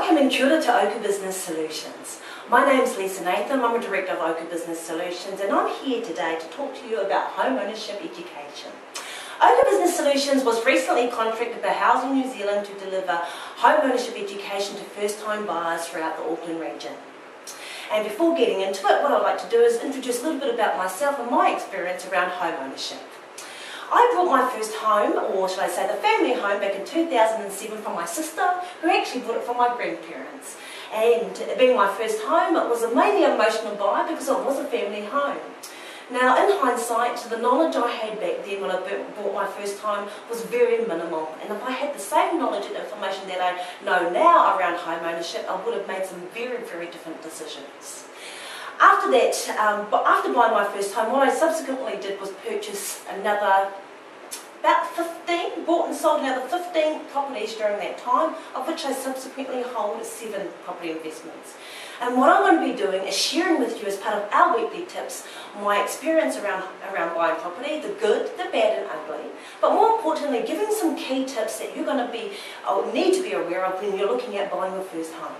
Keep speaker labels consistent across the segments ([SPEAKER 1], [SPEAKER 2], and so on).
[SPEAKER 1] Welcome and kia ora to Ochre Business Solutions. My name's Leisa. I'm a Director of Ochre Business Solutions and I'm here today to talk to you about home ownership education. Ochre Business Solutions was recently contracted by Housing New Zealand to deliver home ownership education to first-time buyers throughout the Auckland region. And before getting into it, what I'd like to do is introduce a little bit about myself and my experience around home ownership. I bought my first home, or should I say the family home, back in 2007 from my sister, who actually bought it from my grandparents. And being my first home, it was a mainly emotional buy because it was a family home. Now, in hindsight, the knowledge I had back then when I bought my first home was very minimal. And if I had the same knowledge and information that I know now around home ownership, I would have made some very, very different decisions. After that, after buying my first home, what I subsequently did was purchase bought and sold another 15 properties during that time, of which I subsequently hold 7 property investments. And what I'm going to be doing is sharing with you as part of our weekly tips my experience around buying property, the good, the bad and ugly, but more importantly giving some key tips that you're going to be need to be aware of when you're looking at buying your first home.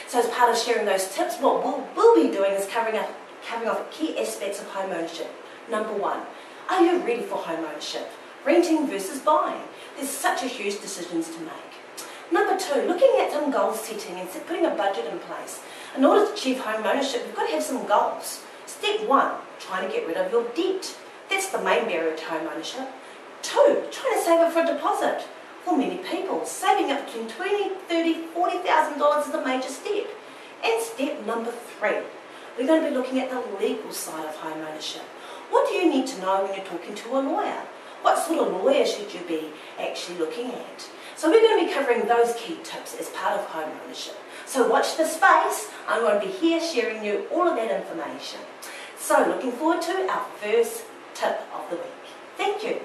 [SPEAKER 1] So as part of sharing those tips, what we'll be doing is covering off key aspects of home ownership. Number 1, are you ready for home ownership? Renting versus buying. There's such a huge decisions to make. Number 2, looking at some goal setting and putting a budget in place. In order to achieve home ownership, you've got to have some goals. Step 1, trying to get rid of your debt. That's the main barrier to home ownership. 2, trying to save up for a deposit. For many people, saving up between $20,000, $30,000, $40,000 is a major step. And step number 3, we're going to be looking at the legal side of home ownership. What do you need to know when you're talking to a lawyer? What sort of lawyer should you be actually looking at? So we're going to be covering those key tips as part of home ownership. So watch this space. I'm going to be here sharing you all of that information. So looking forward to our first tip of the week. Thank you.